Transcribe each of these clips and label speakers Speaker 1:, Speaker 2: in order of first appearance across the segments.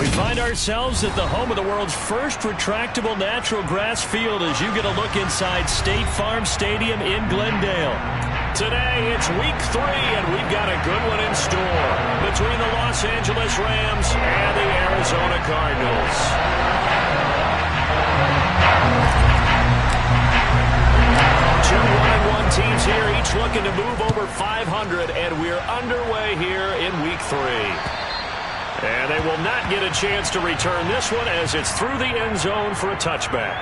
Speaker 1: We find ourselves at the home of the world's first retractable natural grass field as you get a look inside State Farm Stadium in Glendale. Today, it's week 3, and we've got a good one in store between the Los Angeles Rams and the Arizona Cardinals. Two 1-1 teams here, each looking to move over 500, and we're underway here in week 3. And they will not get a chance to return this one as it's through the end zone for a touchback.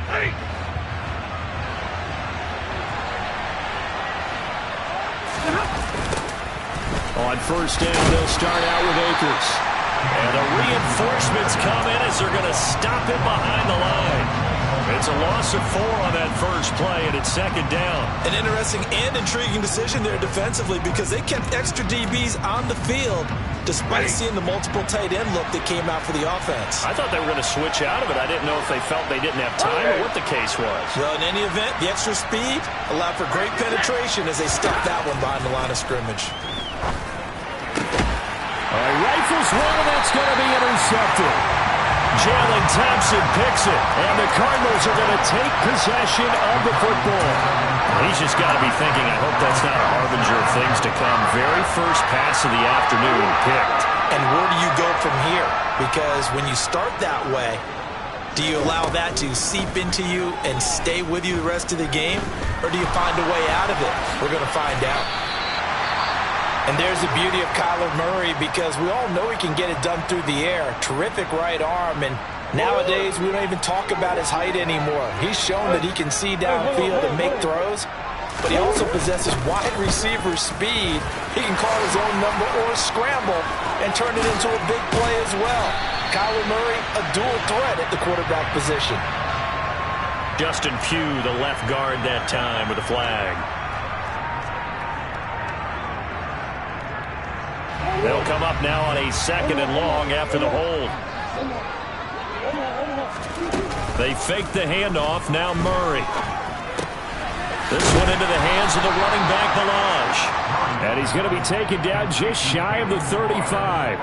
Speaker 1: Hey. On first down, they'll start out with Akers. And the reinforcements come in as they're going to stop him behind the line. It's a loss of 4 on that first play, and it's second down.
Speaker 2: An interesting and intriguing decision there defensively because they kept extra DBs on the field despite seeing the multiple tight end look that came out for the offense.
Speaker 1: I thought they were going to switch out of it. I didn't know if they felt they didn't have time or what the case was.
Speaker 2: Well, in any event, the extra speed allowed for great penetration as they stuffed that one behind the line of scrimmage.
Speaker 1: Rifles one, and that's going to be intercepted. Jalen Thompson picks it, and the Cardinals are going to take possession of the football. He's just got to be thinking, I hope that's not a harbinger of things to come. Very first pass of the afternoon picked.
Speaker 2: And where do you go from here? Because when you start that way, do you allow that to seep into you and stay with you the rest of the game? Or do you find a way out of it? We're going to find out. And there's the beauty of Kyler Murray because we all know he can get it done through the air. Terrific right arm, and nowadays we don't even talk about his height anymore. He's shown that he can see downfield and make throws, but he also possesses wide receiver speed. He can call his own number or scramble and turn it into a big play as well. Kyler Murray, a dual threat at the quarterback position.
Speaker 1: Justin Pugh, the left guard that time with a flag. They'll come up now on a second and long after the hold. They fake the handoff. Now Murray. This one into the hands of the running back, Balaj. And he's going to be taken down just shy of the 35.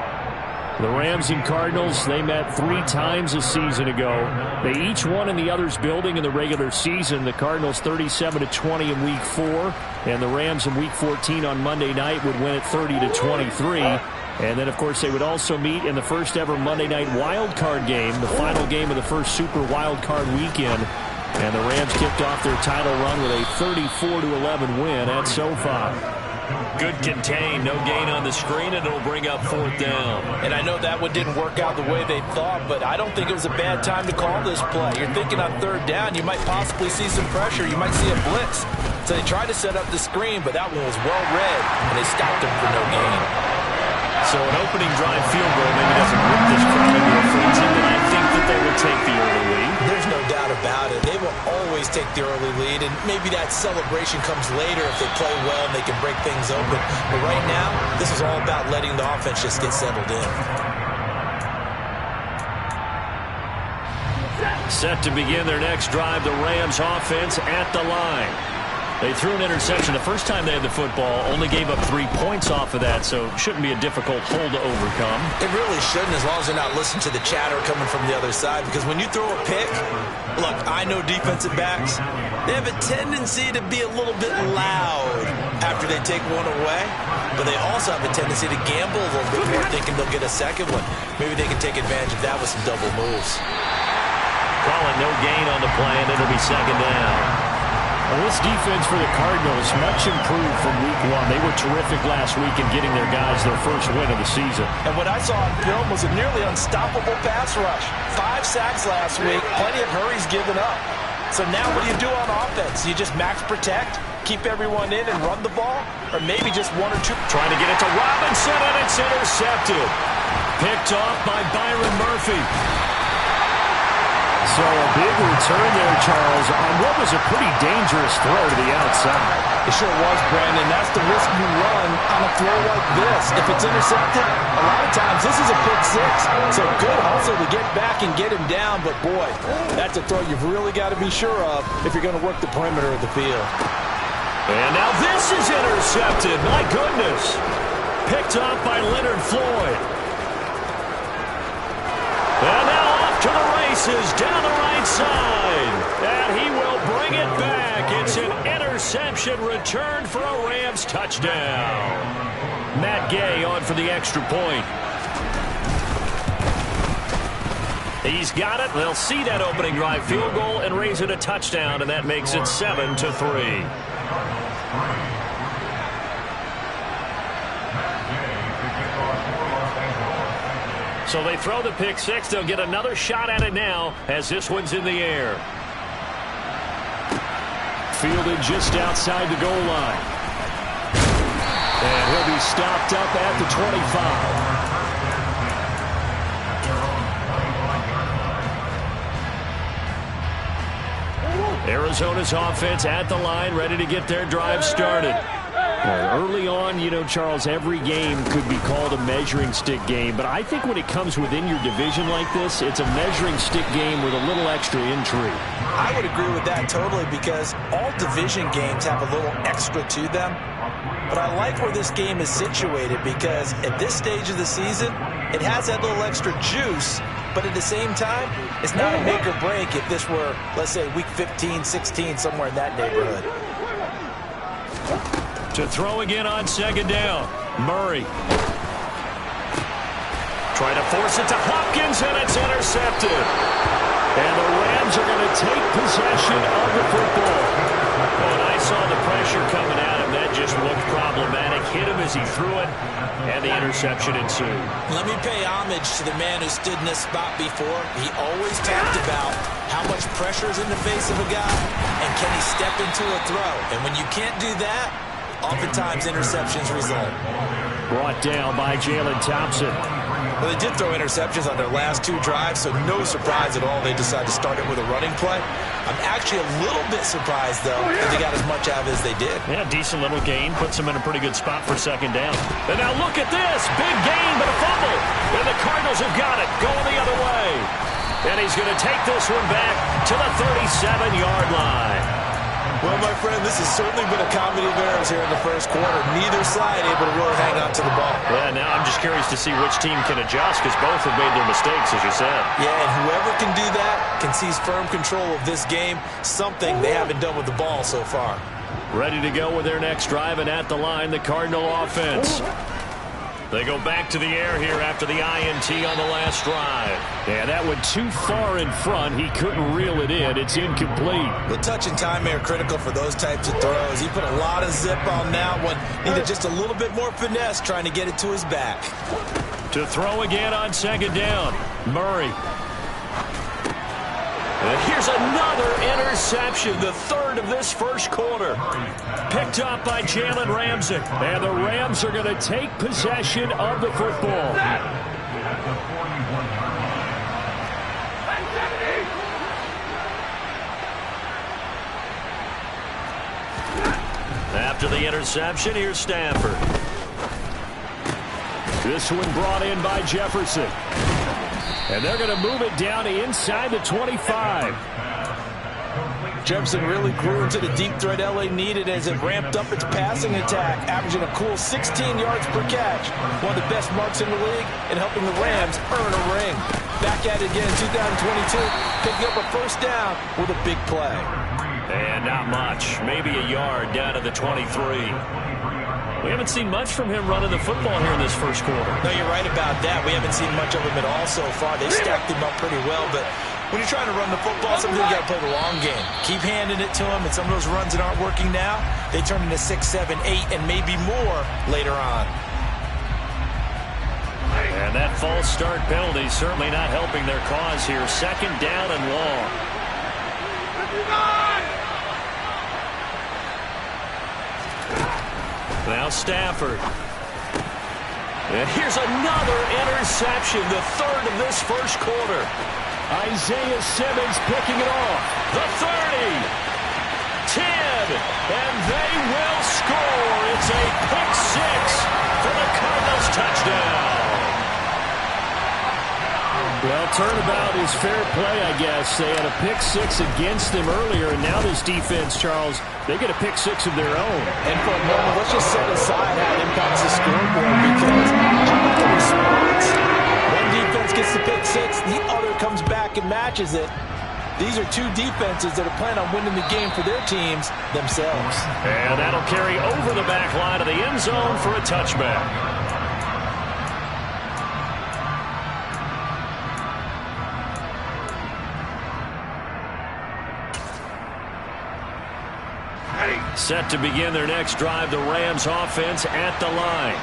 Speaker 1: The Rams and Cardinals, they met 3 times a season ago. They each won in the other's building in the regular season. The Cardinals 37-20 in Week 4, and the Rams in Week 14 on Monday night would win it 30-23. And then, of course, they would also meet in the first ever Monday night wild card game, the final game of the first Super Wild Card weekend. And the Rams kicked off their title run with a 34-11 win at SoFi. Good contain, no gain on the screen, and it'll bring up 4th down.
Speaker 2: And I know that one didn't work out the way they thought, but I don't think it was a bad time to call this play. You're thinking on 3rd down, you might possibly see some pressure. You might see a blitz. So they tried to set up the screen, but that one was well read, and they stopped him for no gain.
Speaker 1: So an opening drive field goal maybe doesn't whip this crowd into a frenzy, but I think that they will take the early lead.
Speaker 2: There's no doubt about it. They will always take the early lead, and maybe that celebration comes later if they play well and they can break things open. But right now, this is all about letting the offense just get settled in.
Speaker 1: Set to begin their next drive, the Rams offense at the line. They threw an interception the first time they had the football, only gave up 3 points off of that, so shouldn't be a difficult hole to overcome.
Speaker 2: It really shouldn't, as long as they're not listening to the chatter coming from the other side, because when you throw a pick, look, I know defensive backs, they have a tendency to be a little bit loud after they take one away, but they also have a tendency to gamble a little bit more, thinking they'll get a second one. Maybe they can take advantage of that with some double moves.
Speaker 1: Call it no gain on the play, and it'll be second down. Well, this defense for the Cardinals, much improved from Week 1. They were terrific last week in getting their guys their first win of the season.
Speaker 2: And what I saw on film was a nearly unstoppable pass rush. 5 sacks last week, plenty of hurries given up. So now what do you do on offense? You just max protect, keep everyone in and run the ball? Or maybe just 1 or 2?
Speaker 1: Trying to get it to Robinson, and it's intercepted. Picked off by Byron Murphy. So a big return there, Charles, on what was a pretty dangerous throw to the outside.
Speaker 2: It sure was, Brandon. That's the risk you run on a throw like this. If it's intercepted, a lot of times this is a pick six. So good hustle to get back and get him down. But, boy, that's a throw you've really got to be sure of if you're going to work the perimeter of the field.
Speaker 1: And now this is intercepted. My goodness. Picked off by Leonard Floyd. And now off to the races down the right side. And he will bring it back. It's an interception returned for a Rams touchdown. Matt Gay on for the extra point. He's got it. They'll see that opening drive field goal and raise it a touchdown, and that makes it 7-3. So they throw the pick six. They'll get another shot at it now as this one's in the air. Fielded just outside the goal line. And he'll be stopped up at the 25. Arizona's offense at the line, ready to get their drive started. Early on, you know, Charles, every game could be called a measuring stick game, but I think when it comes within your division like this, it's a measuring stick game with a little extra intrigue.
Speaker 2: I would agree with that totally because all division games have a little extra to them. But I like where this game is situated because at this stage of the season, it has that little extra juice, but at the same time, it's not a make or break if this were, let's say, week 15, 16, somewhere in that neighborhood.
Speaker 1: To throw again on second down. Murray. Trying to force it to Hopkins, and it's intercepted. And the Rams are going to take possession of the football. When I saw the pressure coming at him, that just looked problematic. Hit him as he threw it, and the interception ensued. Let
Speaker 2: me pay homage to the man who stood in this spot before. He always talked about how much pressure is in the face of a guy, and can he step into a throw. And when you can't do that, oftentimes interceptions result.
Speaker 1: Brought down by Jalen Thompson.
Speaker 2: Well, they did throw interceptions on their last two drives, so no surprise at all they decided to start it with a running play. I'm actually a little bit surprised, though, that they got as much out of it as they did.
Speaker 1: Yeah, decent little gain. Puts them in a pretty good spot for second down. And now look at this. Big gain, but a fumble. And the Cardinals have got it. Going the other way. And he's going to take this one back to the 37-yard line.
Speaker 2: Well, my friend, this has certainly been a comedy of errors here in the first quarter. Neither side able to really hang on to the ball.
Speaker 1: Yeah, now I'm just curious to see which team can adjust because both have made their mistakes, as you said.
Speaker 2: Yeah, and whoever can do that can seize firm control of this game, something they haven't done with the ball so far.
Speaker 1: Ready to go with their next drive, and at the line, the Cardinal offense. They go back to the air here after the INT on the last drive. Yeah, that went too far in front. He couldn't reel it in. It's incomplete.
Speaker 2: The touch and timing are critical for those types of throws. He put a lot of zip on that one. Needed just a little bit more finesse trying to get it to his back.
Speaker 1: To throw again on second down. Murray. And here's another interception, the third of this first quarter. Picked up by Jalen Ramsey. And the Rams are going to take possession of the football. After the interception, here's Stafford. This one brought in by Jefferson. And they're going to move it down to inside the 25.
Speaker 2: Jefferson really grew into the deep threat LA needed as it ramped up its passing attack, averaging a cool 16 yards per catch. One of the best marks in the league and helping the Rams earn a ring. Back at it again in 2022, picking up a first down with a big play.
Speaker 1: And not much. Maybe a yard down to the 23. We haven't seen much from him running the football here in this first quarter.
Speaker 2: No, you're right about that. We haven't seen much of him at all so far. They stacked him up pretty well, but when you're trying to run the football, sometimes you got to play the long game. Keep handing it to him, and some of those runs that aren't working now, they turn into 6, 7, 8, and maybe more later on.
Speaker 1: And that false start penalty certainly not helping their cause here. Second down and long. Now Stafford. And here's another interception, the third of this first quarter. Isaiah Simmons picking it off. The 30. 10. And they will score. It's a pick six for the Cardinals touchdown. Well, turnabout is fair play, I guess. They had a pick six against them earlier, and now this defense, Charles, they get a pick six of their own.
Speaker 2: And for a moment, let's just set aside how it impacts the scoreboard, because how about the response? One defense gets the pick six, the other comes back and matches it. These are two defenses that are planning on winning the game for their teams themselves.
Speaker 1: And that'll carry over the back line of the end zone for a touchback. Set to begin their next drive, the Rams offense at the line.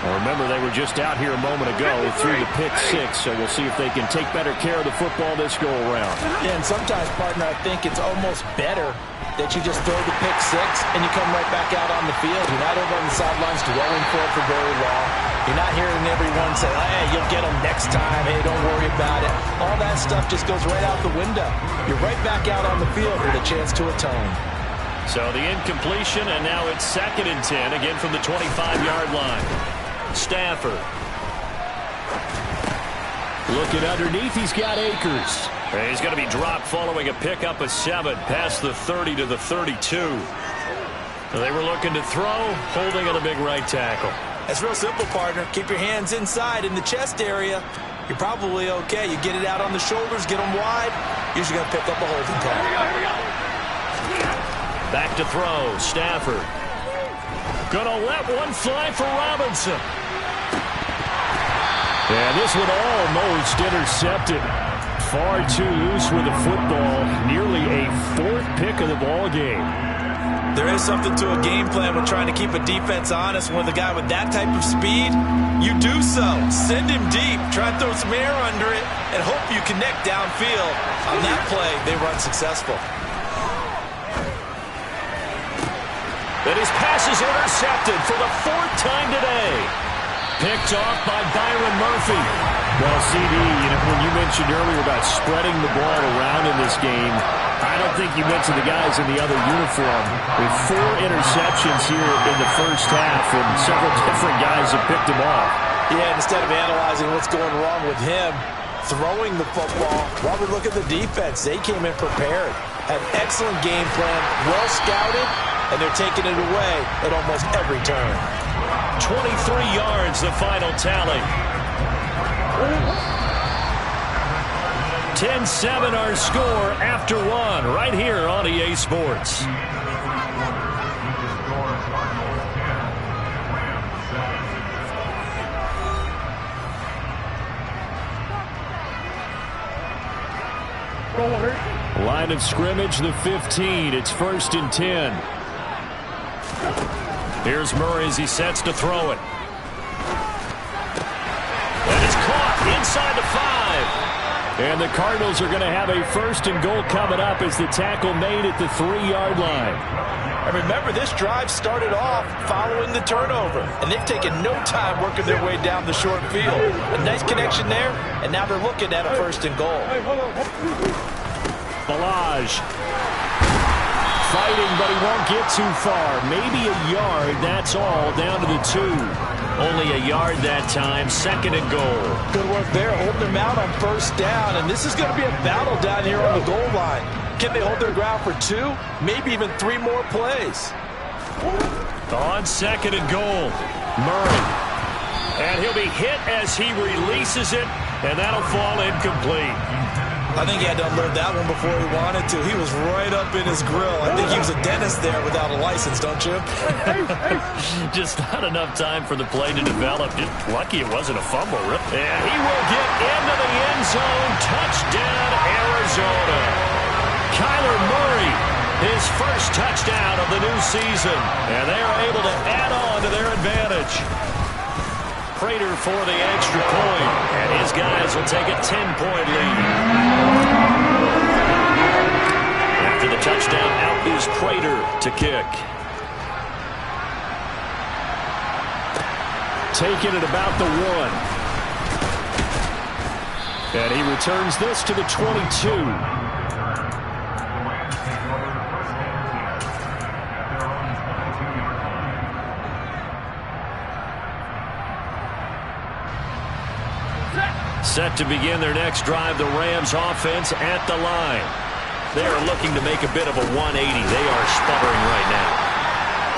Speaker 1: Well, remember, they were just out here a moment ago through the pick six, so we'll see if they can take better care of the football this go-around.
Speaker 2: Yeah, and sometimes, partner, I think it's almost better that you just throw the pick six and you come right back out on the field. You're not over on the sidelines dwelling for it for very long. You're not hearing everyone say, hey, you'll get them next time. Hey, don't worry about it. All that stuff just goes right out the window. You're right back out on the field with a chance to atone.
Speaker 1: So the incompletion, and now it's 2nd and 10, again from the 25-yard line. Stafford. Looking underneath, he's got Akers. And he's going to be dropped following a pickup of 7, past the 30 to the 32. So they were looking to throw, holding on a big right tackle.
Speaker 2: That's real simple, partner. Keep your hands inside in the chest area. You're probably okay. You get it out on the shoulders, get them wide. Usually going to pick up a holding tag.
Speaker 1: Back to throw, Stafford. Gonna let one fly for Robinson. And this one almost intercepted. Far too loose with the football. Nearly a 4th pick of the ball game.
Speaker 2: There is something to a game plan with trying to keep a defense honest. With a guy with that type of speed, you do so. Send him deep. Try and throw some air under it and hope you connect downfield. On that play, they were unsuccessful.
Speaker 1: And his pass is intercepted for the 4th time today. Picked off by Byron Murphy. Well, CD, when you mentioned earlier about spreading the ball around in this game, I don't think you mentioned the guys in the other uniform. With 4 interceptions here in the first half, and several different guys have picked him off.
Speaker 2: Yeah, instead of analyzing what's going wrong with him, throwing the football, while we look at the defense, they came in prepared. Had excellent game plan, well scouted, and they're taking it away at almost every turn.
Speaker 1: 23 yards, the final tally. 10-7 our score after 1, right here on EA Sports. Line of scrimmage, the 15. It's 1st and 10. Here's Murray as he sets to throw it. And it's caught inside the 5. And the Cardinals are going to have a 1st and goal coming up as the tackle made at the 3-yard line.
Speaker 2: And remember, this drive started off following the turnover, and they've taken no time working their way down the short field. A nice connection there, and now they're looking at a 1st and goal.
Speaker 1: Balaj fighting, but he won't get too far. Maybe a yard, that's all, down to the 2. Only a yard that time, 2nd and goal.
Speaker 2: Good work there, holding them out on 1st down, and this is going to be a battle down here on the goal line. Can they hold their ground for 2, maybe even 3 more plays?
Speaker 1: On 2nd and goal, Murray. And he'll be hit as he releases it, and that'll fall incomplete.
Speaker 2: I think he had to unload that one before he wanted to. He was right up in his grill. I think he was a dentist there without a license, don't you?
Speaker 1: Just not enough time for the play to develop. Just lucky it wasn't a fumble. And he will get into the end zone. Touchdown, Arizona. Kyler Murray, his first touchdown of the new season. And they are able to add on to their advantage. Prater for the extra point, and his guys will take a 10-point lead. After the touchdown, out is Prater to kick. Taking it about the 1. And he returns this to the 22. Set to begin their next drive, the Rams offense at the line. They are looking to make a bit of a 180. They are sputtering right now.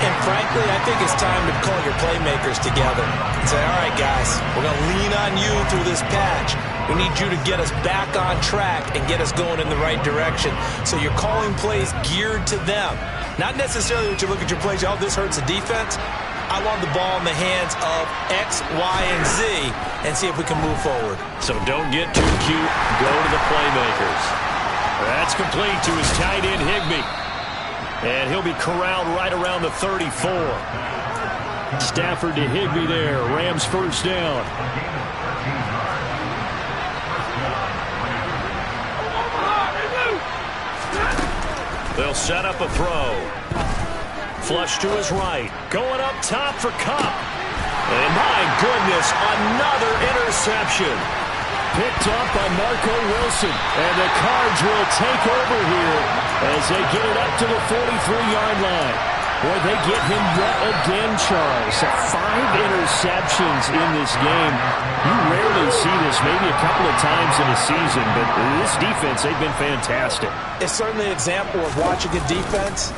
Speaker 2: And frankly, I think it's time to call your playmakers together and say, all right, guys, we're going to lean on you through this patch. We need you to get us back on track and get us going in the right direction. So you're calling plays geared to them. Not necessarily that you look at your plays, oh, this hurts the defense. I want the ball in the hands of X, Y, and Z and see if we can move forward.
Speaker 1: So don't get too cute. Go to the playmakers. That's complete to his tight end, Higbee. And he'll be corralled right around the 34. Stafford to Higbee there. Rams first down. They'll set up a throw. Flush to his right. Going up top for Kupp. And my goodness, another interception. Picked up by Marco Wilson. And the Cards will take over here as they get it up to the 43-yard line. Boy, they get him yet again, Charles. 5 interceptions in this game. You rarely see this, maybe a couple of times in a season, but this defense, they've been fantastic.
Speaker 2: It's certainly an example of watching a defense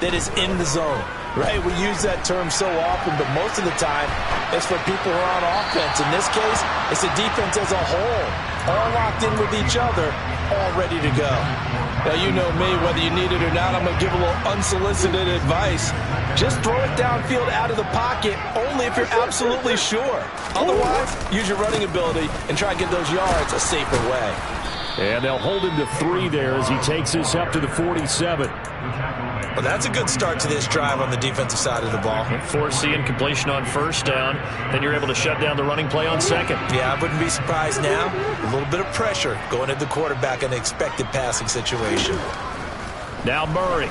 Speaker 2: that is in the zone, right? We use that term so often, but most of the time it's for people who are on offense. In this case, it's the defense as a whole, all locked in with each other, all ready to go. Now, you know me, whether you need it or not, I'm going to give a little unsolicited advice. Just throw it downfield out of the pocket, only if you're absolutely sure. Otherwise, use your running ability and try and get those yards a safer way.
Speaker 1: And they'll hold him to 3 there as he takes this up to the 47.
Speaker 2: Well, that's a good start to this drive on the defensive side of the ball.
Speaker 1: Force the incompletion on first down. Then you're able to shut down the running play on second.
Speaker 2: Yeah, I wouldn't be surprised now. A little bit of pressure going at the quarterback in the expected passing situation.
Speaker 1: Now Murray.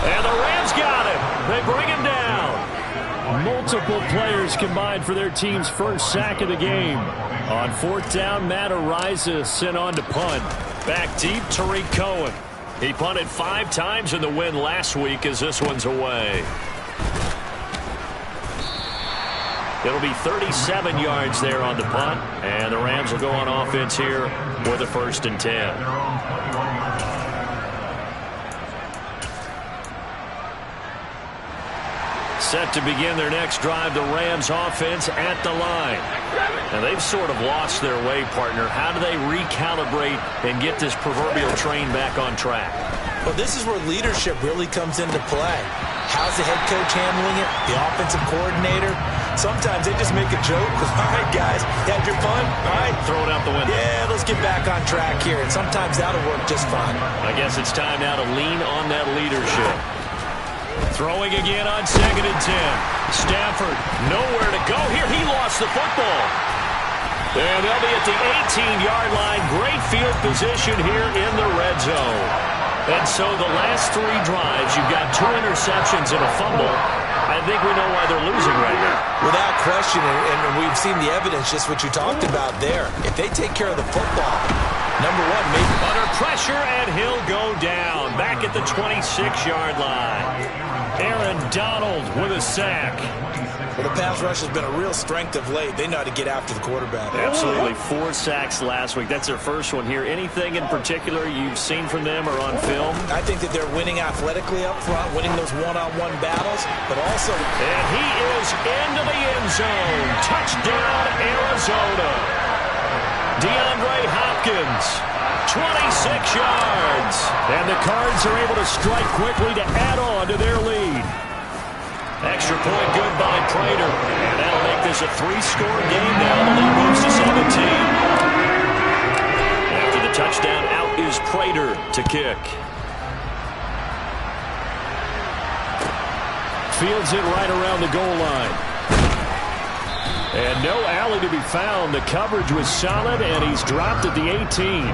Speaker 1: And the Rams got him. They bring him down. Multiple players combined for their team's first sack of the game. On 4th down, Matt Araiza sent on to punt. Back deep, Tariq Cohen. He punted 5 times in the win last week as this one's away. It'll be 37 yards there on the punt, and the Rams will go on offense here with a 1st and 10. Set to begin their next drive, the Rams offense at the line. Now, they've sort of lost their way, partner. How do they recalibrate and get this proverbial train back on track?
Speaker 2: Well, this is where leadership really comes into play. How's the head coach handling it? The offensive coordinator? Sometimes they just make a joke. All right, guys, you had your fun? All right.
Speaker 1: Throw it out the window.
Speaker 2: Yeah, let's get back on track here. And sometimes that'll work just fine.
Speaker 1: I guess it's time now to lean on that leadership. Throwing again on 2nd and 10. Stafford, nowhere to go here. He lost the football. And they'll be at the 18-yard line. Great field position here in the red zone. And so the last 3 drives, you've got 2 interceptions and a fumble. I think we know why they're losing right now.
Speaker 2: Without question, and we've seen the evidence, just what you talked about there. If they take care of the football, number 1, maybe
Speaker 1: under pressure, and he'll go down back at the 26-yard line. Aaron Donald with a sack.
Speaker 2: Well, the pass rush has been a real strength of late. They know how to get after the quarterback.
Speaker 1: Absolutely. 4 sacks last week. That's their first one here. Anything in particular you've seen from them or on film?
Speaker 2: I think that they're winning athletically up front, winning those one-on-one battles, but also...
Speaker 1: And he is into the end zone. Touchdown, Arizona. DeAndre Hopkins, 26 yards. And the Cards are able to strike quickly to add on to their lead. Extra point good by Prater. And that'll make this a 3-score game now. The lead moves to 17. After the touchdown, out is Prater to kick. Fields it right around the goal line. And no alley to be found. The coverage was solid, and he's dropped at the 18.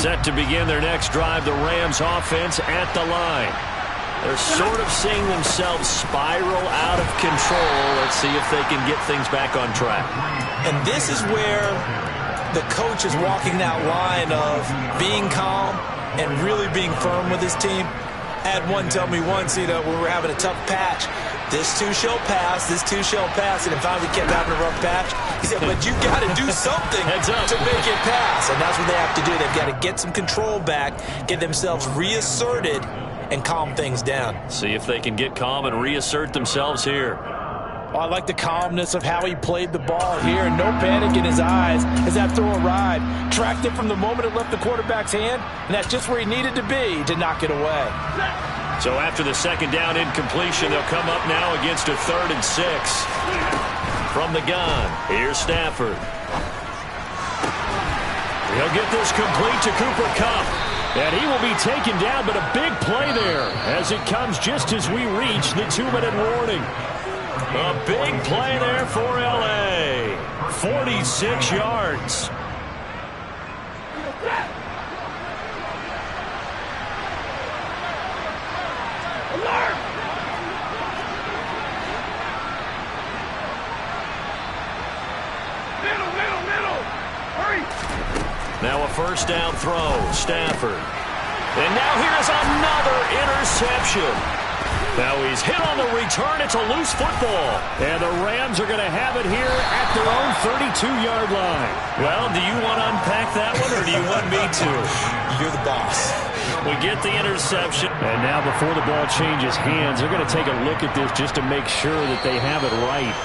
Speaker 1: Set to begin their next drive, the Rams offense at the line. They're sort of seeing themselves spiral out of control. Let's see if they can get things back on track.
Speaker 2: And this is where the coach is walking that line of being calm and really being firm with his team. I had one tell me once, when we were having a tough patch, this too shall pass, this too shall pass, and finally we kept having a rough patch. He said, but you got to do something to make it pass, and that's what they have to do. They've got to get some control back, get themselves reasserted, and calm things down.
Speaker 1: See if they can get calm and reassert themselves here.
Speaker 2: Oh, I like the calmness of how he played the ball here. No panic in his eyes as that throw arrived. Tracked it from the moment it left the quarterback's hand, and that's just where he needed to be to knock it away.
Speaker 1: So after the second down incompletion, they'll come up now against a 3rd and 6. From the gun, here's Stafford. He'll get this complete to Cooper Kupp. And he will be taken down, but a big play there as it comes just as we reach the 2-minute warning. A big play there for L.A. 46 yards. Now a first down throw, Stafford. And now here's another interception. Now he's hit on the return. It's a loose football. And the Rams are going to have it here at their own 32-yard line. Well, do you want to unpack that one or do you want me to?
Speaker 2: You're the boss.
Speaker 1: We get the interception. And now before the ball changes hands, they're going to take a look at this just to make sure that they have it right.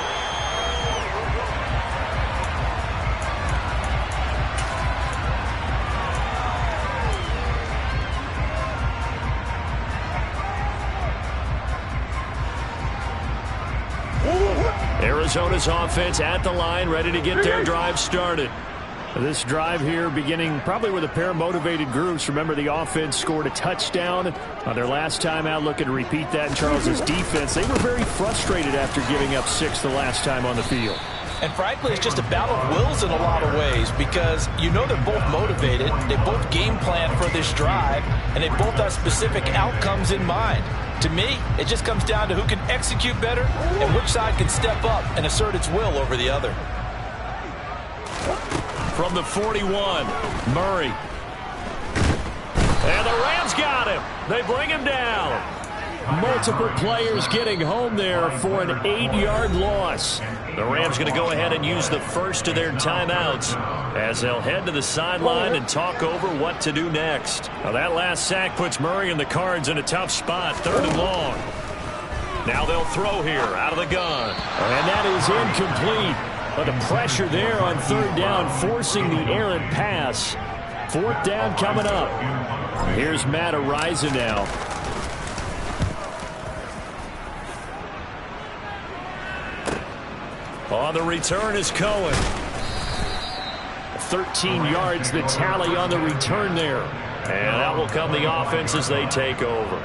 Speaker 1: Arizona's offense at the line, ready to get their drive started. This drive here beginning probably with a pair of motivated groups. Remember, the offense scored a touchdown on their last time out. Looking to repeat that in Charles's defense. They were very frustrated after giving up 6 the last time on the field.
Speaker 2: And frankly, it's just a battle of wills in a lot of ways because they're both motivated. They both game plan for this drive, and they both have specific outcomes in mind. To me, it just comes down to who can execute better and which side can step up and assert its will over the other.
Speaker 1: From the 41, Murray. And the Rams got him. They bring him down. Multiple players getting home there for an 8-yard loss. The Rams going to go ahead and use the first of their timeouts as they'll head to the sideline and talk over what to do next. Now that last sack puts Murray and the Cards in a tough spot, 3rd and long. Now they'll throw here out of the gun. And that is incomplete. But the pressure there on 3rd down, forcing the errant pass. 4th down coming up. Here's Matt Ariza now. On the return is Cohen. 13 yards the tally on the return there. And that will come the offense as they take over.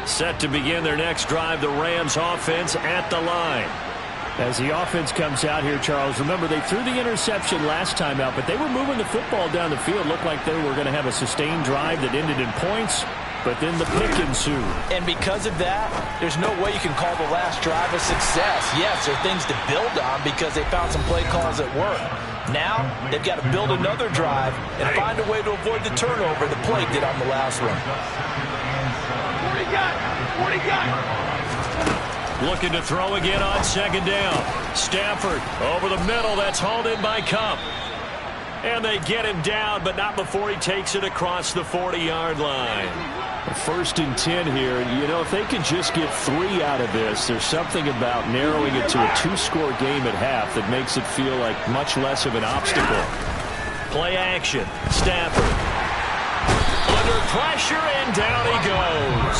Speaker 1: Set to begin their next drive, the Rams offense at the line. As the offense comes out here, Charles, remember they threw the interception last time out, but they were moving the football down the field. Looked like they were going to have a sustained drive that ended in points. But then the pick ensued.
Speaker 2: And because of that, there's no way you can call the last drive a success. Yes, there are things to build on because they found some play calls that work. Now, they've got to build another drive and find a way to avoid the turnover the play did on the last one.
Speaker 1: Looking to throw again on 2nd down. Stafford over the middle. That's hauled in by Kupp. And they get him down, but not before he takes it across the 40-yard line. 1st and 10 here. If they can just get 3 out of this, there's something about narrowing it to a 2-score game at half that makes it feel like much less of an obstacle. Play action. Stafford. Under pressure, and down he goes.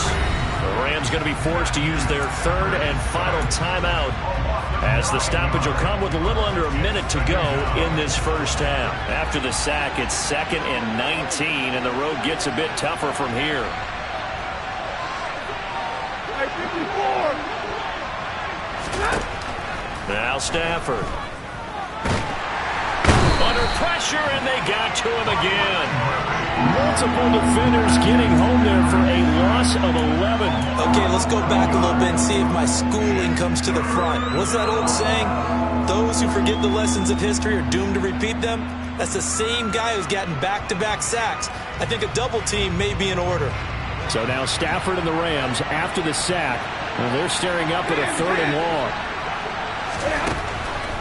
Speaker 1: The Rams going to be forced to use their 3rd and final timeout as the stoppage will come with a little under a minute to go in this first half. After the sack, it's 2nd and 19, and the road gets a bit tougher from here. Now Stafford. Under pressure, and they got to him again. Multiple defenders getting home there for a loss of 11.
Speaker 2: Okay, let's go back a little bit and see if my schooling comes to the front. What's that old saying? Those who forget the lessons of history are doomed to repeat them. That's the same guy who's gotten back-to-back sacks. I think a double team may be in order.
Speaker 1: So now Stafford and the Rams after the sack. Well, they're staring up at a 3rd and long.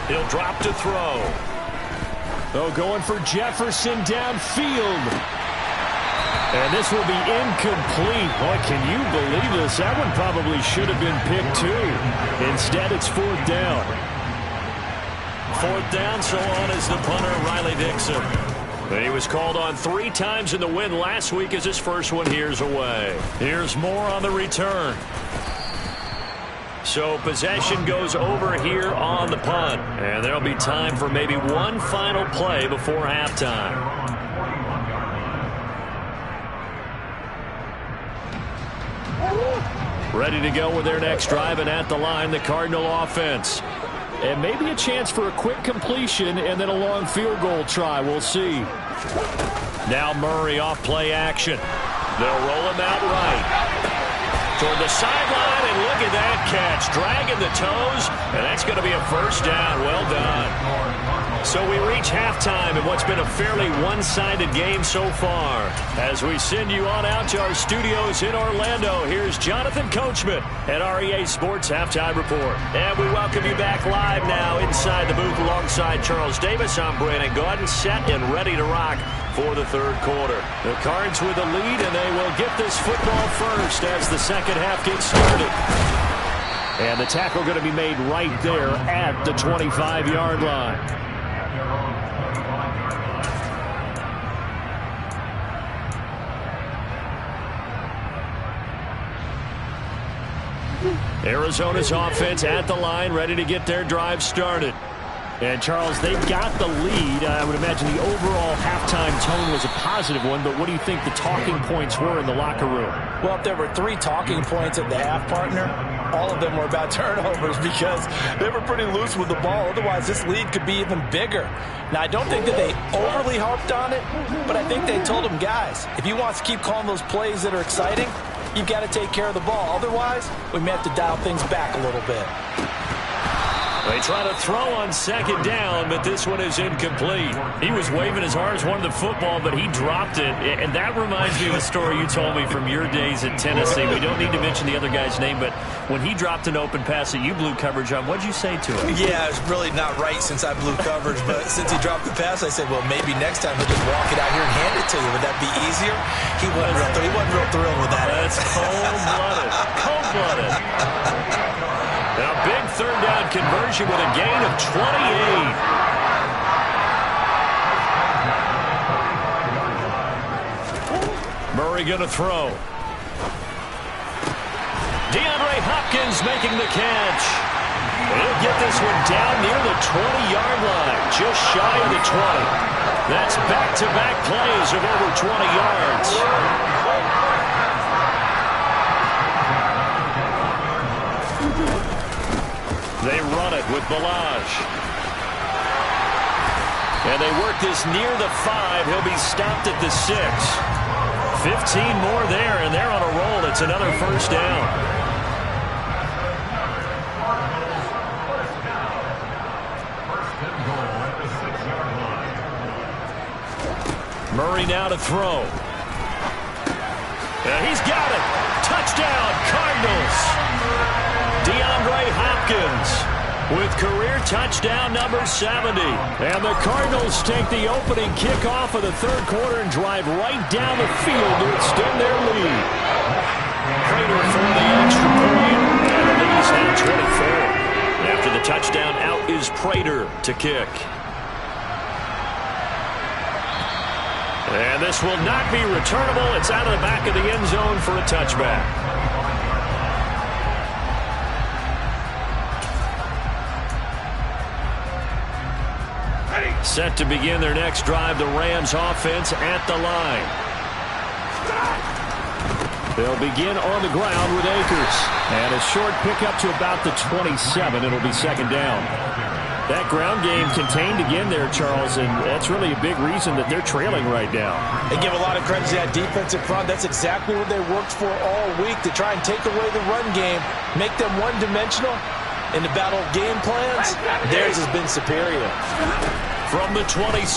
Speaker 1: He'll drop to throw. Oh, going for Jefferson downfield. And this will be incomplete. Boy, can you believe this? That one probably should have been picked too. Instead, it's 4th down. 4th down, so on is the punter, Riley Dixon. He was called on 3 times in the win last week as his first one here's away. Here's more on the return. So possession goes over here on the punt. And there'll be time for maybe one final play before halftime. Ready to go with their next drive, and at the line, the Cardinal offense. And maybe a chance for a quick completion and then a long field goal try. We'll see. Now Murray off play action. They'll roll him out right. Toward the sideline, and look at that catch. Dragging the toes, and that's going to be a 1st down. Well done. So we reach halftime in what's been a fairly one-sided game so far. As we send you on out to our studios in Orlando, here's Jonathan Coachman at REA Sports Halftime Report. And we welcome you back live now inside the booth alongside Charles Davis. I'm Brandon Gaudin, set and ready to rock for the 3rd quarter. The Cards with a lead, and they will get this football first as the second half gets started. And the tackle going to be made right there at the 25-yard line. Arizona's offense at the line, ready to get their drive started. And, Charles, they've got the lead. I would imagine the overall halftime tone was a positive one, but what do you think the talking points were in the locker room?
Speaker 2: Well, if there were 3 talking points at the half, partner, all of them were about turnovers because they were pretty loose with the ball. Otherwise, this lead could be even bigger. Now, I don't think that they overly harped on it, but I think they told them, guys, if you want to keep calling those plays that are exciting, you've got to take care of the ball. Otherwise, we may have to dial things back a little bit.
Speaker 1: They try to throw on 2nd down, but this one is incomplete. He was waving his arms, wanted the football, but he dropped it. And that reminds me of a story you told me from your days at Tennessee. We don't need to mention the other guy's name, but when he dropped an open pass that you blew coverage on, what'd you say to him?
Speaker 2: Yeah, it's really not right since I blew coverage, but since he dropped the pass, I said, well, maybe next time he'll just walk it out here and hand it to you. Would that be easier? He wasn't real thrilled with that.
Speaker 1: That's cold-blooded. Cold-blooded. Now, big 3rd down conversion with a gain of 28. Murray going to throw. DeAndre Hopkins making the catch. He'll get this one down near the 20-yard line, just shy of the 20. That's back-to-back plays of over 20 yards. They run it with Balaj. And they work this near the 5. He'll be stopped at the 6. 15 more there, and they're on a roll. It's another 1st down. Murray now to throw. And he's got it. Touchdown, Cardinals. DeAndre Hopkins with career touchdown number 70. And the Cardinals take the opening kickoff of the 3rd quarter and drive right down the field to extend their lead. Prater for the extra point. And the lead is now 24. After the touchdown, out is Prater to kick. And this will not be returnable. It's out of the back of the end zone for a touchback. Set to begin their next drive, the Rams offense at the line. They'll begin on the ground with Akers. And a short pickup to about the 27. It'll be 2nd down. That ground game contained again there, Charles, and that's really a big reason that they're trailing right now.
Speaker 2: They give a lot of credit to that defensive front. That's exactly what they worked for all week, to try and take away the run game, make them one-dimensional. In the battle of game plans, theirs has been superior.
Speaker 1: From the 27,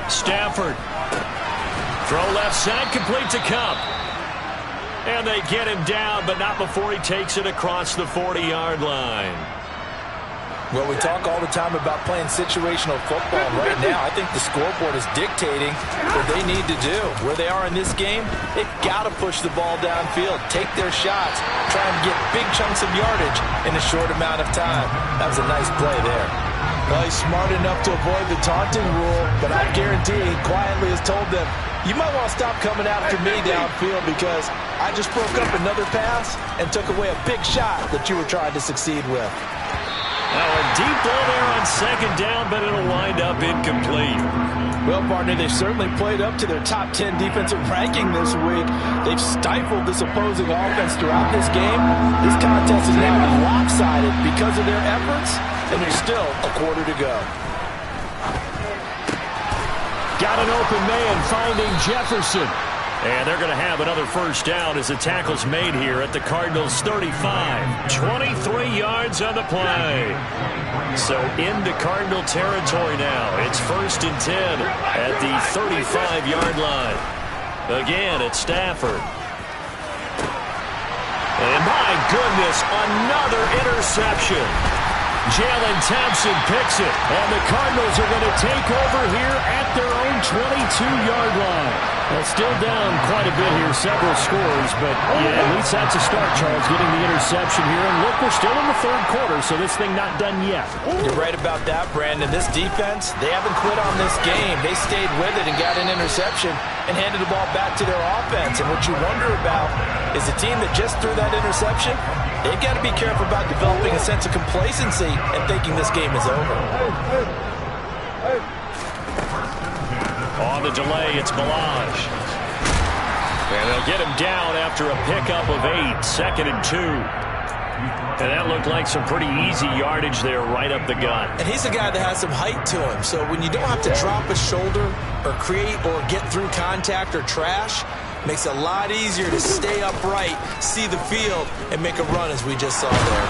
Speaker 1: Stafford. Throw left side, complete to Cup. And they get him down, but not before he takes it across the 40-yard line.
Speaker 2: Well, we talk all the time about playing situational football. Right now, I think the scoreboard is dictating what they need to do. Where they are in this game, they've got to push the ball downfield, take their shots, try and get big chunks of yardage in a short amount of time. That was a nice play there. Well, he's smart enough to avoid the taunting rule, but I guarantee he quietly has told them, you might want to stop coming after me downfield because I just broke up another pass and took away a big shot that you were trying to succeed with.
Speaker 1: Now a deep ball there on second down, but it'll wind up incomplete.
Speaker 2: Well, partner, they've certainly played up to their top 10 defensive ranking this week. They've stifled this opposing offense throughout this game. This contest is now lopsided because of their efforts, and there's still a quarter to go.
Speaker 1: Got an open man finding Jefferson. And they're going to have another first down as the tackle's made here at the Cardinals' 35. 23 yards on the play. So into Cardinal territory now. It's 1st and 10 at the 35-yard line. Again, it's Stafford. And my goodness, another interception. Jalen Thompson picks it. And the Cardinals are going to take over here at their own 22-yard line. Well, still down quite a bit here, several scores, but yeah, at least that's a start, Charles, getting the interception here. And look, we're still in the third quarter, so this thing not done yet.
Speaker 2: You're right about that, Brandon. This defense, they haven't quit on this game. They stayed with it and got an interception and handed the ball back to their offense. And what you wonder about is the team that just threw that interception, they've got to be careful about developing a sense of complacency and thinking this game is over.
Speaker 1: On the delay, it's Balaj. And they'll get him down after a pickup of 8, 2nd and 2. And that looked like some pretty easy yardage there right up the gut.
Speaker 2: And he's a guy that has some height to him, so when you don't have to drop a shoulder or create or get through contact or trash, makes it a lot easier to stay upright, see the field, and make a run as we just saw there.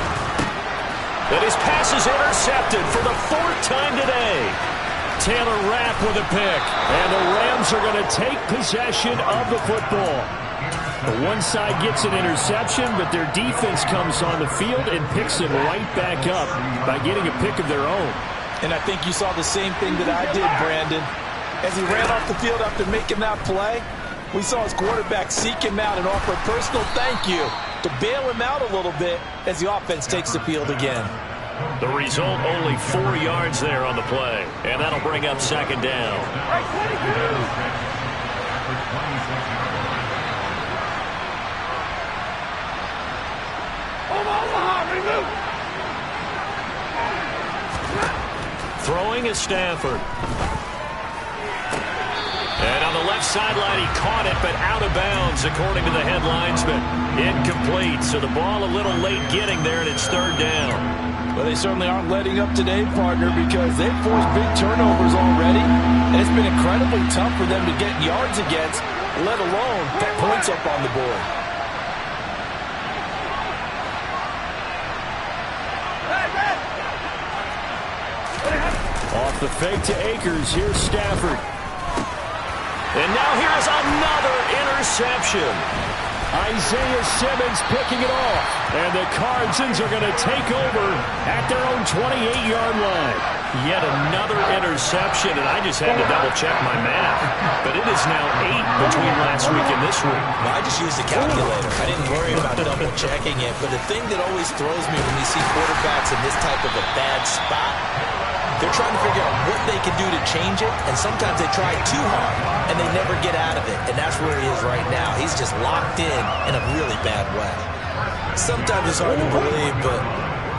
Speaker 1: And his pass is intercepted for the 4th time today. Taylor Rapp with a pick, and the Rams are going to take possession of the football. The one side gets an interception, but their defense comes on the field and picks it right back up by getting a pick of their own.
Speaker 2: And I think you saw the same thing that I did, Brandon. As he ran off the field after making that play, we saw his quarterback seek him out and offer a personal thank you to bail him out a little bit as the offense takes the field again.
Speaker 1: The result, only 4 yards there on the play. And that'll bring up 2nd down. Throwing is Stafford. And on the left sideline, he caught it, but out of bounds, according to the headlines, but incomplete. So the ball a little late getting there, and it's 3rd down.
Speaker 2: Well, they certainly aren't letting up today, partner, because they've forced big turnovers already, and it's been incredibly tough for them to get yards against, let alone put points up on the board.
Speaker 1: Off the fake to Akers, here's Stafford. And now here's another interception. Isaiah Simmons picking it off. And the Cardinals are going to take over at their own 28-yard line. Yet another interception, and I just had to double-check my math. But it is now 8 between last week and this week.
Speaker 2: Well, I just used a calculator. I didn't worry about double-checking it. But the thing that always throws me when you see quarterbacks in this type of a bad spot, they're trying to figure out what they can do to change it, and sometimes they try too hard, and they never get out of it. And that's where he is right now. He's just locked in a really bad way. Sometimes it's hard to believe, but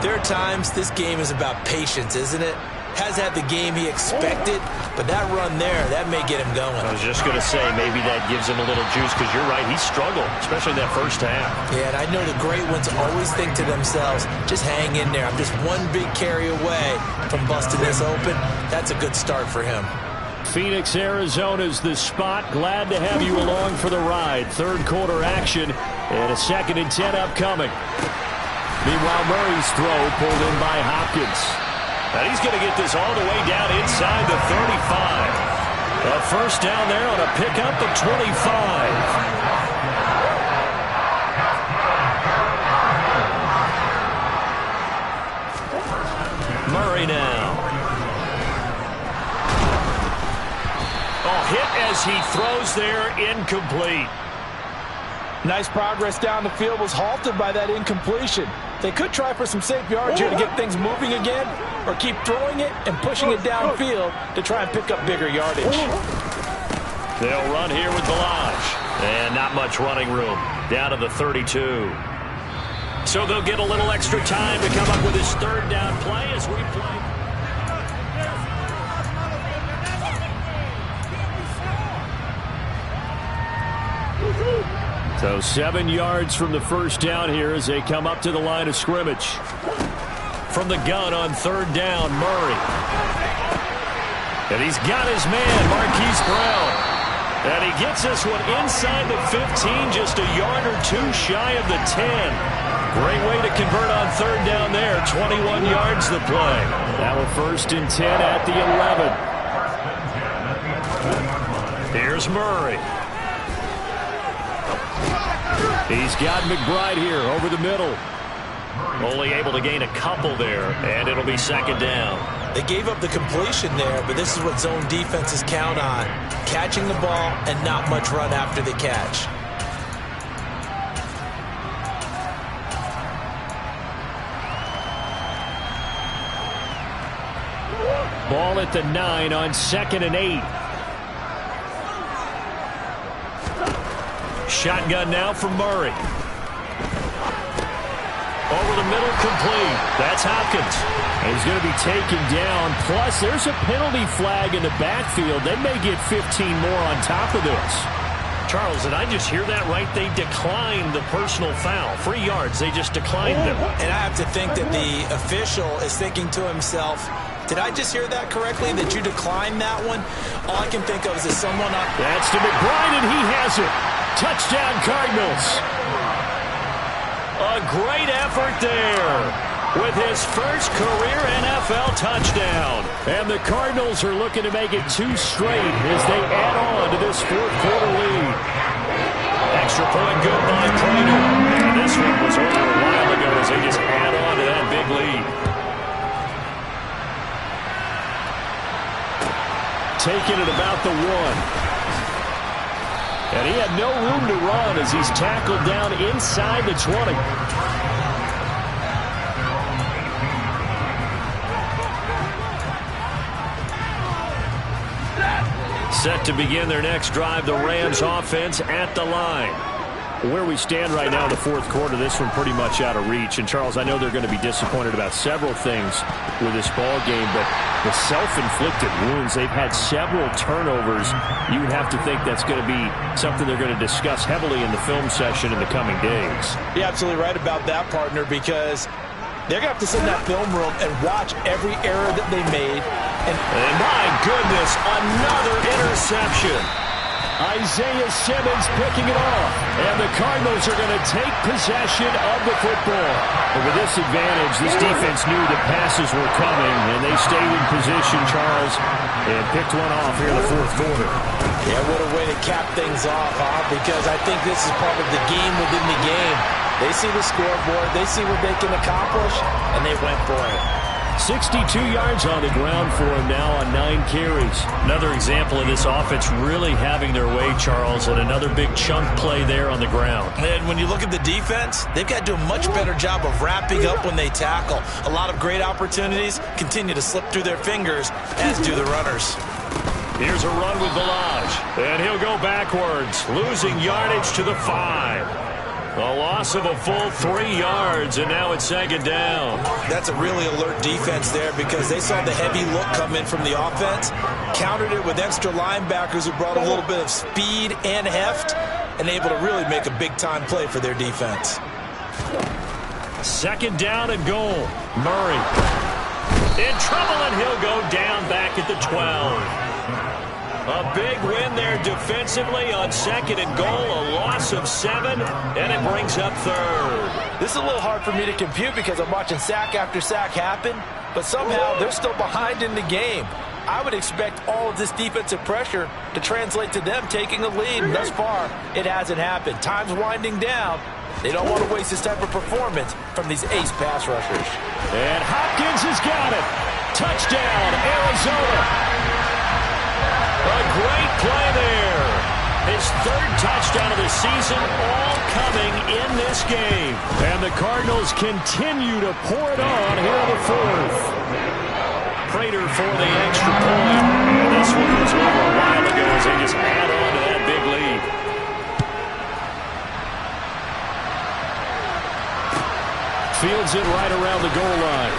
Speaker 2: there are times this game is about patience, isn't it? has had the game he expected, but that run there, that may get him going.
Speaker 1: I was just going to say, maybe that gives him a little juice, because you're right, he struggled, especially in that first half.
Speaker 2: Yeah, and I know the great ones always think to themselves, just hang in there. I'm just one big carry away from busting this open. That's a good start for him.
Speaker 1: Phoenix, Arizona's the spot. Glad to have you along for the ride. Third quarter action and a 2nd and 10 upcoming. Meanwhile, Murray's throw pulled in by Hopkins. And he's going to get this all the way down inside the 35. A first down there on a pickup of 25. Murray now. Hit as he throws there, incomplete.
Speaker 3: Nice progress down the field, was halted by that incompletion. They could try for some safe yards here to get things moving again, or keep throwing it and pushing it downfield to try and pick up bigger yardage.
Speaker 1: They'll run here with Balaj. And not much running room. Down to the 32. So they'll get a little extra time to come up with his third down play as we play. So 7 yards from the first down here as they come up to the line of scrimmage. From the gun on third down, Murray. And he's got his man, Marquise Brown. And he gets this one inside the 15, just a yard or two shy of the 10. Great way to convert on third down there. 21 yards the play. Now a 1st and 10 at the 11. Here's Murray. He's got McBride here over the middle. Only able to gain a couple there, and it'll be 2nd down.
Speaker 2: They gave up the completion there, but this is what zone defenses count on. Catching the ball and not much run after the catch.
Speaker 1: Ball at the 9 on 2nd and 8. Shotgun now from Murray. Over the middle, complete. That's Hopkins. And he's going to be taken down. Plus, there's a penalty flag in the backfield. They may get 15 more on top of this. Charles, did I just hear that right? They declined the personal foul. 3 yards, they just declined them.
Speaker 2: And I have to think that the official is thinking to himself, did I just hear that correctly, that you declined that one? All I can think of is someone on...
Speaker 1: That's to McBride, and he has it. Touchdown, Cardinals. A great effort there with his first career NFL touchdown. And the Cardinals are looking to make it 2 straight as they add on to this 4th quarter lead. Extra point good by Prater. And this one was over a while ago as they just add on to that big lead. Taking it about the 1. And he had no room to run as he's tackled down inside the 20. Set to begin their next drive, the Rams offense at the line. Where we stand right now in the 4th quarter, this one pretty much out of reach. And, Charles, I know they're going to be disappointed about several things with this ball game, but the self-inflicted wounds, they've had several turnovers. You would have to think that's going to be something they're going to discuss heavily in the film session in the coming days.
Speaker 3: You're absolutely right about that, partner, because they're going to have to sit in that film room and watch every error that they made. And
Speaker 1: my goodness, another interception. Isaiah Simmons picking it off. And the Cardinals are going to take possession of the football. But with this advantage, this defense knew that passes were coming, and they stayed in position, Charles, and picked one off here in the 4th quarter.
Speaker 2: Yeah, what a way to cap things off, huh? Because I think this is part of the game within the game. They see the scoreboard, they see what they can accomplish, and they went for it.
Speaker 1: 62 yards on the ground for him now on 9 carries. Another example of this offense really having their way, Charles, and another big chunk play there on the ground.
Speaker 2: And when you look at the defense, they've got to do a much better job of wrapping up when they tackle. A lot of great opportunities continue to slip through their fingers, as do the runners.
Speaker 1: Here's a run with Balaj, and he'll go backwards, losing yardage to the 5. A loss of a full 3 yards, and now it's second down.
Speaker 2: That's a really alert defense there because they saw the heavy look come in from the offense, countered it with extra linebackers who brought a little bit of speed and heft, and able to really make a big-time play for their defense.
Speaker 1: Second down and goal. Murray in trouble, and he'll go down back at the 12. A big win there defensively on second and goal, a loss of 7, and it brings up third.
Speaker 3: This is a little hard for me to compute because I'm watching sack after sack happen, but somehow they're still behind in the game. I would expect all of this defensive pressure to translate to them taking a lead, and thus far, it hasn't happened. Time's winding down. They don't want to waste this type of performance from these ace pass rushers.
Speaker 1: And Hopkins has got it. Touchdown, Arizona. A great play there. His third touchdown of the season, all coming in this game. And the Cardinals continue to pour it on here in the fourth. Prater for the extra point. And this one was over a while ago as they just add on to that big lead. Fields it right around the goal line.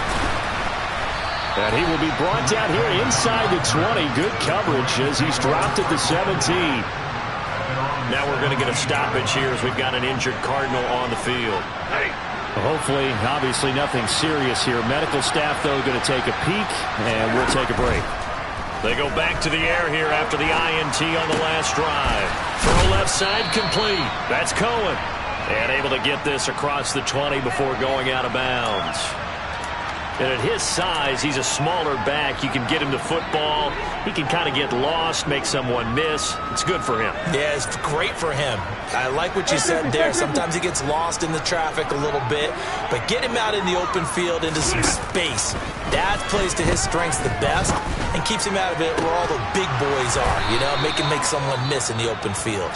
Speaker 1: And he will be brought down here inside the 20. Good coverage as he's dropped at the 17. Now we're going to get a stoppage here as we've got an injured Cardinal on the field. Hopefully, obviously nothing serious here. Medical staff, though, going to take a peek, and we'll take a break. They go back to the air here after the INT on the last drive. Throw left side complete. That's Cohen. And able to get this across the 20 before going out of bounds. And at his size, he's a smaller back. You can get him the football. He can kind of get lost, make someone miss. It's good for him.
Speaker 2: Yeah, it's great for him. I like what you said there. Sometimes he gets lost in the traffic a little bit, but get him out in the open field into some space. That plays to his strengths the best and keeps him out of it where all the big boys are, you know, make someone miss in the open field.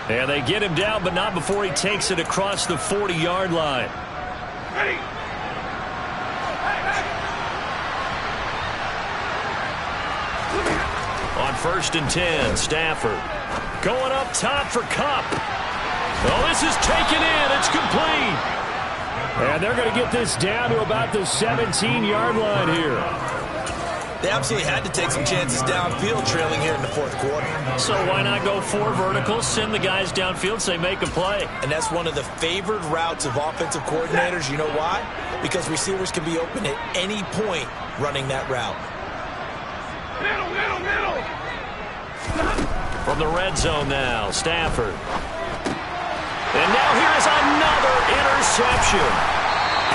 Speaker 1: And they get him down, but not before he takes it across the 40-yard line.
Speaker 4: Ready.
Speaker 1: On 1st and 10, Stafford going up top for Kupp. Oh, this is taken in. It's complete. And they're going to get this down to about the 17-yard line here.
Speaker 2: They absolutely had to take some chances downfield trailing here in the fourth quarter.
Speaker 1: So why not go 4 verticals, send the guys downfield, say make a play.
Speaker 2: And that's one of the favored routes of offensive coordinators. You know why? Because receivers can be open at any point running that route.
Speaker 4: Middle.
Speaker 1: From the red zone now, Stafford. And now here's another interception.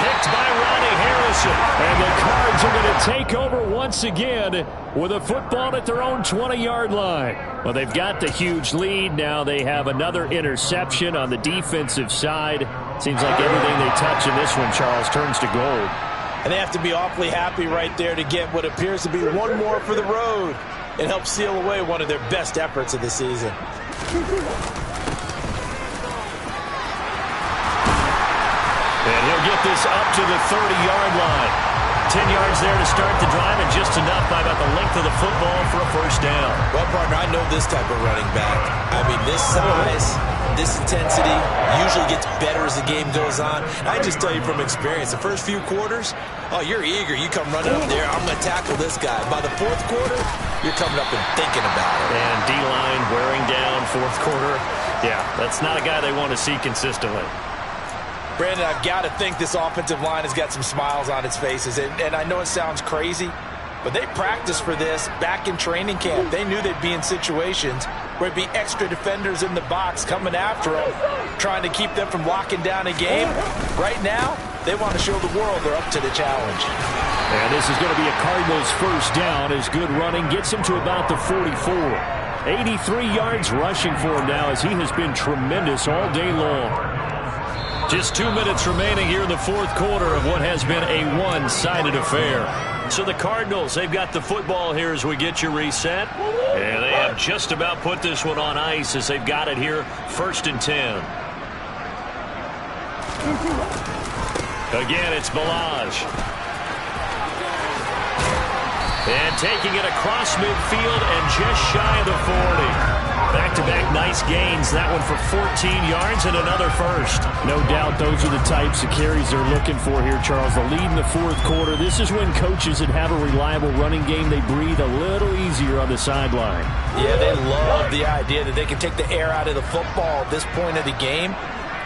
Speaker 1: Picked by Ronnie Harrison. And the Cards are going to take over once again with a football at their own 20-yard line. Well, they've got the huge lead. Now they have another interception on the defensive side. Seems like everything they touch in this one, Charles, turns to gold.
Speaker 3: And they have to be awfully happy right there to get what appears to be one more for the road. It helps seal away one of their best efforts of the season.
Speaker 1: And he'll get this up to the 30-yard line. 10 yards there to start the drive, and just enough by about the length of the football for a first down.
Speaker 2: Well, partner, I know this type of running back. I mean, this size, this intensity usually gets better as the game goes on. I just tell you from experience, the first few quarters, oh, you're eager. You come running up there, I'm going to tackle this guy. By the fourth quarter, you're coming up and thinking about it.
Speaker 1: And D-line wearing down fourth quarter. Yeah, that's not a guy they want to see consistently.
Speaker 3: Brandon, I've got to think this offensive line has got some smiles on its faces. And I know it sounds crazy, but they practiced for this back in training camp. They knew they'd be in situations where it'd be extra defenders in the box coming after them, trying to keep them from locking down a game. Right now, they want to show the world they're up to the challenge.
Speaker 1: And this is going to be a Cardinals first down as good running gets him to about the 44. 83 yards rushing for him now as he has been tremendous all day long. Just 2 minutes remaining here in the fourth quarter of what has been a one-sided affair. So the Cardinals, they've got the football here as we get you reset. And they have just about put this one on ice as they've got it here, 1st and 10. Again, it's Balaj. And taking it across midfield and just shy of the 40. Back-to-back nice gains. That one for 14 yards and another first.
Speaker 5: No doubt those are the types of carries they're looking for here, Charles. The lead in the fourth quarter. This is when coaches that have a reliable running game, they breathe a little easier on the sideline.
Speaker 3: Yeah, they love the idea that they can take the air out of the football at this point of the game.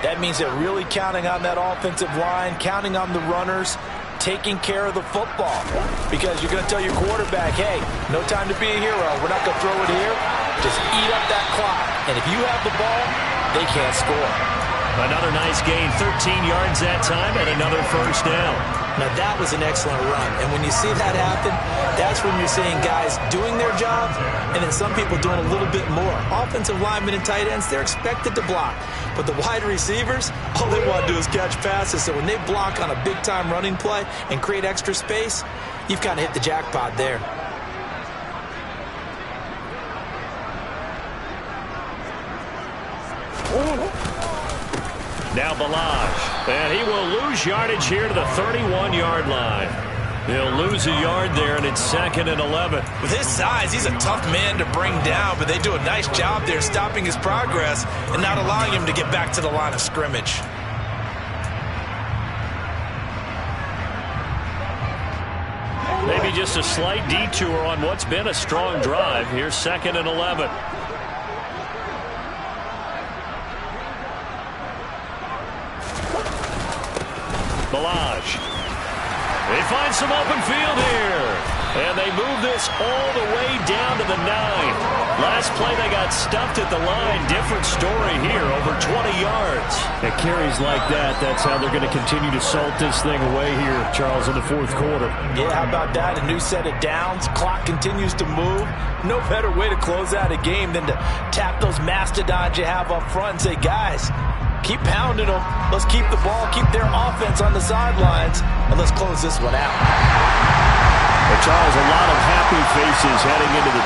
Speaker 3: That means they're really counting on that offensive line, counting on the runners, taking care of the football. Because you're going to tell your quarterback, hey, no time to be a hero. We're not going to throw it here. Just eat up that clock. And if you have the ball, they can't score.
Speaker 1: Another nice gain, 13 yards that time, and another first down.
Speaker 2: Now, that was an excellent run. And when you see that happen, that's when you're seeing guys doing their job and then some people doing a little bit more. Offensive linemen and tight ends, they're expected to block. But the wide receivers, all they want to do is catch passes. So when they block on a big-time running play and create extra space, you've kind of hit the jackpot there.
Speaker 1: Now Balaj, and he will lose yardage here to the 31-yard line. He'll lose a yard there, and it's 2nd and 11.
Speaker 2: With his size, he's a tough man to bring down, but they do a nice job there stopping his progress and not allowing him to get back to the line of scrimmage.
Speaker 1: Maybe just a slight detour on what's been a strong drive. Here's 2nd and 11. Balaj. They find some open field here. And they move this all the way down to the 9. Last play they got stuffed at the line. Different story here, over 20 yards.
Speaker 5: At carries like that, that's how they're going to continue to salt this thing away here, Charles, in the fourth quarter.
Speaker 3: Yeah, how about that? A new set of downs. Clock continues to move. No better way to close out a game than to tap those mastodons you have up front and say, guys, keep pounding them. Let's keep the ball, keep their offense on the sidelines, and let's close this one out.
Speaker 5: Well, Charles, a lot of happy faces heading into the